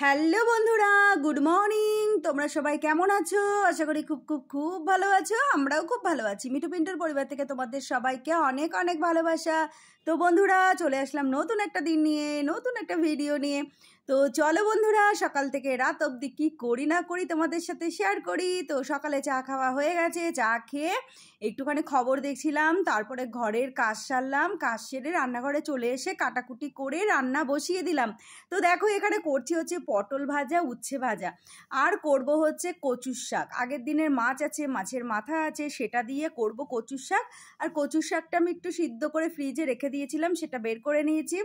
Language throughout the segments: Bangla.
হ্যালো বন্ধুরা, গুড মর্নিং। তোমরা সবাই কেমন আছো? আশা করি খুব খুব খুব ভালো আছো। আমরাও খুব ভালো আছি। মিঠু পিন্টুর পরিবার থেকে তোমাদের সবাইকে অনেক অনেক ভালোবাসা। তো বন্ধুরা, চলে আসলাম নতুন একটা দিন নিয়ে, নতুন একটা ভিডিও নিয়ে। তো চলো বন্ধুরা, সকাল থেকে রাত অবধি কী করি না করি তোমাদের সাথে শেয়ার করি। তো সকালে চা খাওয়া হয়ে গেছে, চা খেয়ে একটুখানি খবর দেখছিলাম, তারপরে ঘরের কাজ সারলাম, কাজ সেরে রান্নাঘরে চলে এসে কাটাকুটি করে রান্না বসিয়ে দিলাম। তো দেখো এখানে করছি হচ্ছে পটল ভাজা, উচ্ছে ভাজা, আর করব হচ্ছে কচুর শাক। আগের দিনের মাছ আছে, মাছের মাথা আছে, সেটা দিয়ে করব কচুর শাক। আর কচুর শাকটা আমি একটু সিদ্ধ করে ফ্রিজে রেখে দিয়েছিলাম, সেটা বের করে নিয়েছি।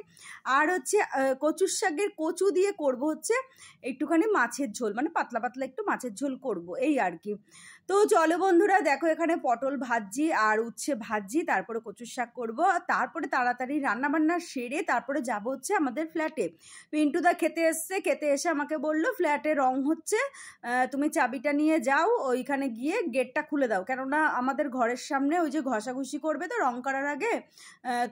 আর হচ্ছে কচুর শাকের কচু দিয়ে করব হচ্ছে একটুখানি মাছের ঝোল, মানে পাতলা পাতলা একটু মাছের ঝোল করব, এই আর কি। তো চলো বন্ধুরা, দেখো এখানে পটল ভাজি আর উচ্ছে ভাজি, তারপরে কচুর শাক করব। তারপরে তাড়াতাড়ি রান্নাবান্না সেরে তারপরে যাব হচ্ছে আমাদের ফ্ল্যাটে। পিন্টুদা খেতে এসছে, খেতে এসে আমাকে বললো ফ্ল্যাটে রং হচ্ছে, তুমি চাবিটা নিয়ে যাও, ওইখানে গিয়ে গেটটা খুলে দাও, কেননা আমাদের ঘরের সামনে ওই যে ঘষাঘষি করবে তো রং করার আগে,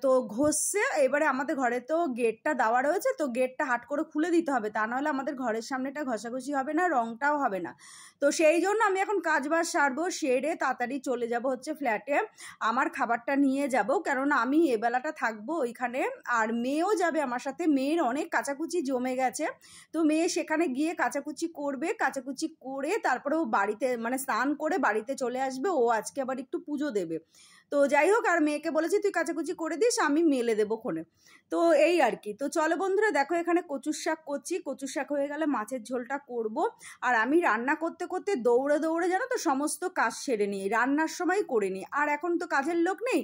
তো ঘষছে। এবারে আমাদের ঘরে তো গেটটা দেওয়া রয়েছে, তো গেটটা হাট করে খুলে দিতে হবে, তা নাহলে আমাদের ঘরের সামনেটা ঘষাঘষি হবে না, রংটাও হবে না। তো সেই জন্য আমি এখন কাজবাজ সারবো, সেরে তাড়াতাড়ি চলে যাব হচ্ছে ফ্ল্যাটে। আমার খাবারটা নিয়ে যাব, কেননা আমি এবেলাটা থাকবো ওইখানে, আর মেয়েও যাবে আমার সাথে। মেয়ের অনেক কাচাকুচি জমে গেছে, তো মেয়ে সেখানে গিয়ে কাচাকুচি করবে, কাচাকুচি করে তারপরে ও বাড়িতে মানে স্নান করে বাড়িতে চলে আসবে। ও আজকে আবার একটু পুজো দেবে। তো যাই হোক, আর মেয়েকে বলেছি তুই কাচাকুচি করে দিস, আমি মেলে দেবো ক্ষণে। তো এই আর কি। তো চলো বন্ধুরা, দেখো এখানে কচুর শাক করছি, কচুর শাক হয়ে গেলে মাছের ঝোলটা করব। আর আমি রান্না করতে করতে দৌড়ে দৌড়ে জানো তো সমস্ত কাজ সেরে নিই, রান্নার সময় করে নিই। আর এখন তো কাজের লোক নেই,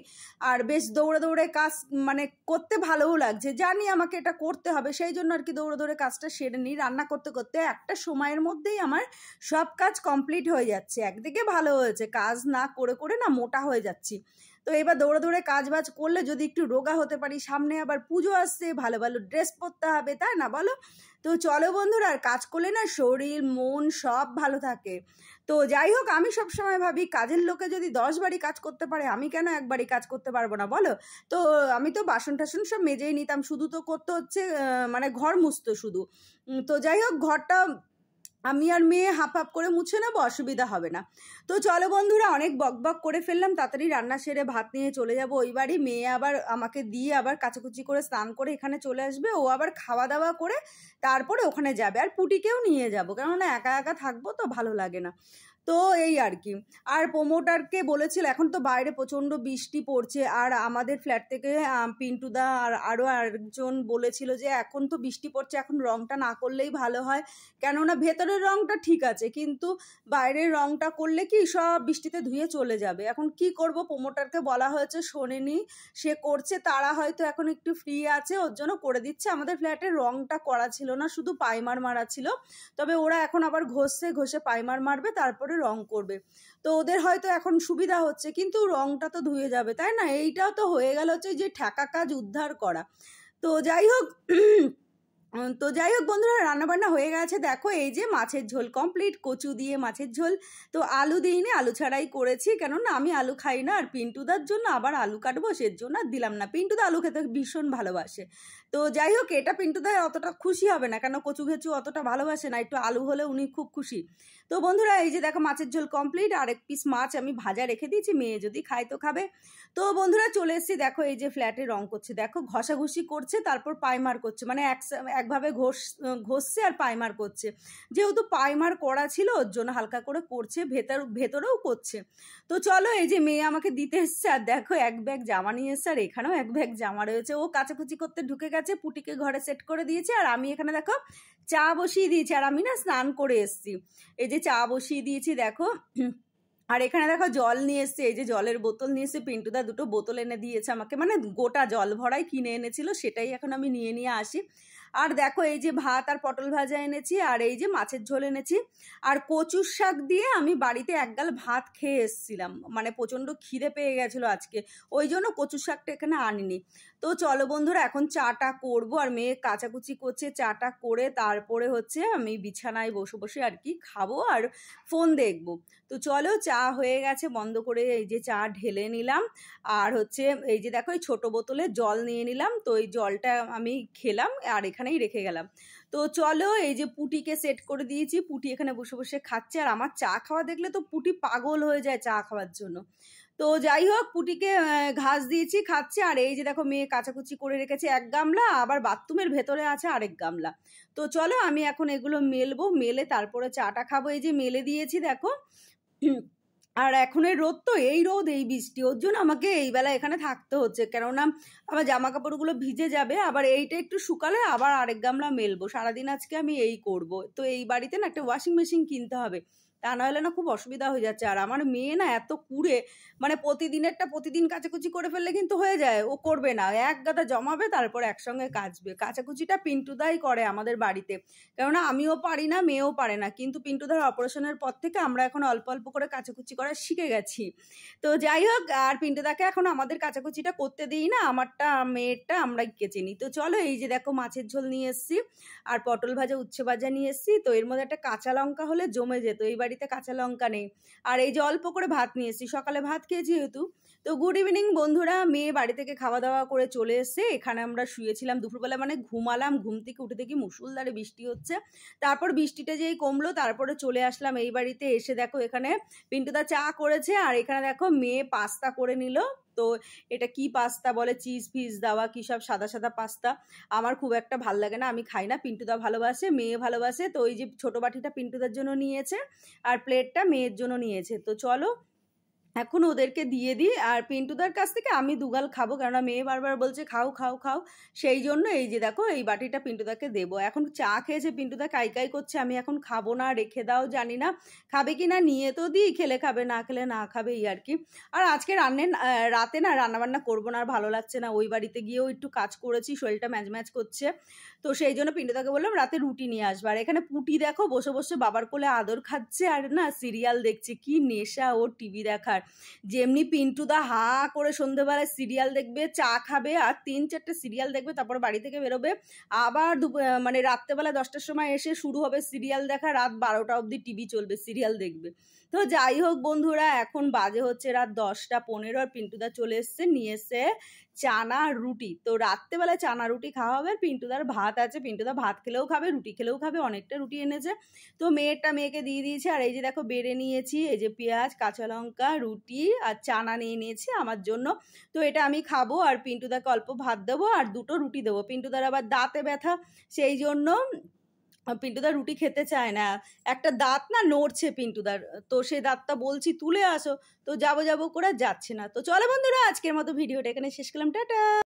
আর বেশ দৌড়ে দৌড়ে কাজ মানে করতে ভালোও লাগছে, জানি আমাকে এটা করতে হবে, সেই জন্য আর কি দৌড়ে দৌড়ে কাজটা সেরে নিই। রান্না করতে করতে একটা সময়ের মধ্যেই আমার সব কাজ কমপ্লিট হয়ে যাচ্ছে। একদিকে ভালো হয়েছে, কাজ না করে করে না মোটা হয়ে যাচ্ছি। তো এবার দৌড়ে দৌড়ে কাজ বাজ করলে যদি একটু রোগা হতে পারি, সামনে আবার পুজো আসছে, ভালো ভালো ড্রেস পরতে হবে, তাই না বলো? তো চলো বন্ধুরা, আর কাজ করলে না শরীর মন সব ভালো থাকে। তো যাই হোক, আমি সবসময় ভাবি কাজের লোকে যদি 10 বারই কাজ করতে পারে, আমি কেন একবারই কাজ করতে পারবো না বলো? তো আমি তো বাসন টাসন সব মেজেই নিতাম, শুধু তো করতে হচ্ছে মানে ঘর মুছতো শুধু। তো যাই হোক, ঘরটা আমি আর মেয়ে হাফ হাফ করে মুছে নেবো, অসুবিধা হবে না। তো চলো বন্ধুরা, অনেক বক বক করে ফেললাম, তাড়াতাড়ি রান্না সেরে ভাত নিয়ে চলে যাব ওই বাড়ি। মেয়ে আবার আমাকে দিয়ে আবার কাচাকুচি করে স্নান করে এখানে চলে আসবে, ও আবার খাওয়া দাওয়া করে তারপরে ওখানে যাবে। আর পুটিকেও নিয়ে যাবো, কেননা একা একা থাকবো তো ভালো লাগে না। তো এই আর কি। আর প্রমোটারকে বলেছিল, এখন তো বাইরে প্রচণ্ড বৃষ্টি পড়ছে, আর আমাদের ফ্ল্যাট থেকে পিন্টুদা আর আরও আরেকজন বলেছিল যে এখন তো বৃষ্টি পড়ছে, এখন রংটা না করলেই ভালো হয়, কেননা ভেতরের রংটা ঠিক আছে, কিন্তু বাইরের রংটা করলে কি সব বৃষ্টিতে ধুয়ে চলে যাবে। এখন কি করব, প্রমোটারকে বলা হয়েছে, শোনেনি, সে করছে, তারা হয়তো এখন একটু ফ্রি আছে, ওর জন্য করে দিচ্ছে। আমাদের ফ্ল্যাটের রংটা করা ছিল না, শুধু পাইমার মারা ছিল, তবে ওরা এখন আবার ঘষে পাইমার মারবে, তারপরে রং করবে। তো ওদের হয়তো এখন সুবিধা হচ্ছে, কিন্তু রংটা তো ধুয়ে যাবে, তাই না? এইটাও তো হয়ে গেল হচ্ছে যে ঠেকা কাজ উদ্ধার করা। তো যাই হোক বন্ধুরা, রান্নাবান্না হয়ে গেছে। দেখো এই যে মাছের ঝোল কমপ্লিট, কচু দিয়ে মাছের ঝোল। তো আলু দিইনি, আলু ছাড়াই করেছি, কেননা আমি আলু খাই না, আর পিন্টুদার জন্য আবার আলু কাটবো, সের জন্য আর দিলাম না। পিন্টুদা আলু খেতে ভীষণ ভালোবাসে। তো যাই হোক, এটা পিন্টুদা অতটা খুশি হবে না, কেন কচু ঘেঁচু অতটা ভালোবাসে না, একটু আলু হলে উনি খুব খুশি। তো বন্ধুরা, এই যে দেখো মাছের ঝোল কমপ্লিট, আর এক পিস মাছ আমি ভাজা রেখে দিয়েছি, মেয়ে যদি খায় তো খাবে। তো বন্ধুরা চলে এসেছি, দেখো এই যে ফ্ল্যাটে রং করছে, দেখো ঘষাঘষি করছে, তারপর পাইমার করছে, মানে একভাবে ঘষছে আর পাইমার করছে। যেহেতু পাইমার করা ছিল ওর জন্য হালকা করে করছে, ভেতরেও করছে। তো চলো, এই যে মেয়ে আমাকে দিতে এসছে, আর দেখো এক ব্যাগ জামা নিয়ে এসছে, আর এখানেও এক ব্যাগ জামা রয়েছে। ও কাচাকুচি করতে ঢুকে গেছে, পুটিকে ঘরে সেট করে দিয়েছে, আর আমি এখানে দেখো চা বসিয়ে দিয়েছি, আর আমি না স্নান করে এসছি। এই যে চা বসিয়ে দিয়েছি দেখো, আর এখানে দেখো জল নিয়ে এসছে, এই যে জলের বোতল নিয়ে এসছে, পিন্টুদা দুটো বোতল এনে দিয়েছে আমাকে, মানে গোটা জল ভরাই কিনে এনেছিল, সেটাই এখন আমি নিয়ে আসি। আর দেখো এই যে ভাত আর পটল ভাজা এনেছি, আর এই যে মাছের ঝোল এনেছি, আর কচুর শাক দিয়ে আমি বাড়িতে একগাল ভাত খেয়ে এসেছিলাম, মানে প্রচণ্ড খিদে পেয়ে গেছিলো আজকে, ওই জন্য কচুর শাকটা এখানে আনিনি। তো চলো বন্ধুরা, এখন চাটা করবো, আর মেয়ে কাচাকুচি করছে, চাটা করে তারপরে হচ্ছে আমি বিছানায় বসে বসে আর কি খাবো আর ফোন দেখবো। তো চলো, চা হয়ে গেছে, বন্ধ করে এই যে চা ঢেলে নিলাম, আর হচ্ছে এই যে দেখো এই ছোটো বোতলে জল নিয়ে নিলাম, তো এই জলটা আমি খেলাম। আর এখানে এখানেই রেখে গেলাম। তো চলো, এই যে পুটিকে সেট করে দিয়েছি, পুটি এখানে বসে বসে খাচ্ছে। আর আমার চা খাওয়া দেখলে তো পুটি পাগল হয়ে যায় চা খাওয়ার জন্য। তো যাই হোক, পুটিকে ঘাস দিয়েছি, খাচ্ছে। আর এই যে দেখো মেয়ে কাচাকুচি করে রেখেছে 1 গামলা, আবার বাথরুমের ভেতরে আছে আরেক গামলা। তো চলো আমি এখন এগুলো মেলবো, মেলে তারপরে চাটা খাবো। এই যে মেলে দিয়েছি দেখো। আর এখনের রোদ তো এই রোদ এই বৃষ্টি, ওর জন্য আমাকে এই বেলা এখানে থাকতে হচ্ছে, কেননা আমার জামা কাপড়গুলো ভিজে যাবে। আবার এইটা একটু শুকালে আবার আরেক গামলা মেলবো। সারাদিন আজকে আমি এই করব। তো এই বাড়িতে না একটা ওয়াশিং মেশিন কিনতে হবে, তা না হলে না খুব অসুবিধা হয়ে যাচ্ছে। আর আমার মেয়ে না এত কুড়ে, মানে প্রতিদিনেরটা প্রতিদিন কাচাকুচি করে ফেললে কিন্তু হয়ে যায়, ও করবে না, এক গাদা জমাবে তারপর একসঙ্গে কাচবে। কাচাকুচিটা পিন্টুদাই করে আমাদের বাড়িতে, কেননা আমিও পারি না, মেয়েও পারে না। কিন্তু পিন্টুদার অপারেশনের পর থেকে আমরা এখন অল্প অল্প করে কাচাকুচি করা শিখে গেছি। তো যাই হোক, আর পিন্টুদাকে এখন আমাদের কাচাকুচিটা করতে দিই না, আমারটা মেয়েরটা আমরাই কেচে নিই। তো চলো, এই যে দেখো মাছের ঝোল নিয়ে এসছি, আর পটল ভাজা উচ্ছে ভাজা নিয়ে এসছি। তো এর মধ্যে একটা কাঁচা লঙ্কা হলে জমে যেত, এই বাড়িতে কাঁচা লঙ্কা নেই। আর এই যে অল্প করে ভাত নিয়ে এসছি, সকালে ভাত খেয়েছি যেহেতু। তো গুড ইভিনিং বন্ধুরা, মেয়ে বাড়ি থেকে খাওয়া দাওয়া করে চলে এসছে। এখানে আমরা শুয়েছিলাম দুপুরবেলা, মানে ঘুমালাম। ঘুম থেকে উঠে দেখি মুষলধারে বৃষ্টি হচ্ছে। তারপর বৃষ্টিটা যেই কমলো তারপরে চলে আসলাম এই বাড়িতে। এসে দেখো এখানে পিন্টুদা চা করেছে, আর এখানে দেখো মেয়ে পাস্তা করে নিল। তো এটা কি পাস্তা বলে, চিজ ফিজ দেওয়া কি সব সাদা সাদা পাস্তা, আমার খুব একটা ভাল লাগে না, আমি খাই না। পিন্টুদা ভালোবাসে, মেয়ে ভালোবাসে। তো ওই যে ছোটো বাটিটা পিন্টুদার জন্য নিয়েছে, আর প্লেটটা মেয়ের জন্য নিয়েছে। তো চলো এখন ওদেরকে দিয়ে দিই। আর পিন্টুদার কাছ থেকে আমি দুগাল খাবো, কেননা মেয়ে বারবার বলছে খাও খাও খাও, সেই জন্য এই যে দেখো এই বাটিটা পিন্টুদাকে দেবো। এখন চা খেয়েছে পিন্টুদা, কাই করছে, আমি এখন খাবো না, রেখে দাও, জানি না খাবে কি না, নিয়ে তো দিই, খেলে খাবে না খেলে না খাবে, এই আর কি। আর আজকে রাতে না রান্নাবান্না করবো না, আর ভালো লাগছে না। ওই বাড়িতে গিয়েও একটু কাজ করেছি, শরীরটা ম্যাচ ম্যাচ করছে। তো সেই জন্য পিন্টুদাকে বললাম রাতে রুটি নিয়ে আসবে। আর এখানে পুটি দেখো বসে বসে বাবার কোলে আদর খাচ্ছে, আর না সিরিয়াল দেখছে, কি নেশা ওর টিভি দেখার। যেমনি পিন্টুদা হা করে সন্ধ্যেবেলায় সিরিয়াল দেখবে, চা খাবে, আর 3-4টে সিরিয়াল দেখবে, তারপর বাড়ি থেকে বেরোবে। আবার মানে রাত্রেবেলা 10টার সময় এসে শুরু হবে সিরিয়াল দেখা, রাত 12টা অবধি টিভি চলবে, সিরিয়াল দেখবে। তো যাই হোক বন্ধুরা, এখন বাজে হচ্ছে রাত 10টা 15, আর পিন্টুদা চলে এসছে, নিয়ে এসে চানা রুটি। তো রাত্রেবেলায় চানা রুটি খাওয়া হবে। আর পিন্টুদার ভাত আছে, পিন্টুদা ভাত খেলেও খাবে, রুটি খেলেও খাবে, অনেকটা রুটি এনেছে। তো মেয়েকে দিয়ে দিয়েছে। আর এই যে দেখো বেড়ে নিয়েছি, এই যে পেঁয়াজ কাঁচা লঙ্কা রুটি আর চানা নিয়ে নিয়েছি আমার জন্য। তো এটা আমি খাবো, আর পিন্টুদাকে অল্প ভাত দেবো আর 2টো রুটি দেবো। পিন্টুদার আবার দাঁতে ব্যথা, সেই জন্য পিন্টুদার রুটি খেতে চায় না। একটা দাঁত না নড়ছে পিন্টুদার, তো সেই দাঁতটা বলছি তুলে আসো, তো যাবো করে যাচ্ছে না। তো চলো বন্ধুরা, আজকের মতো ভিডিওটা এখানে শেষ করলাম, টাটা।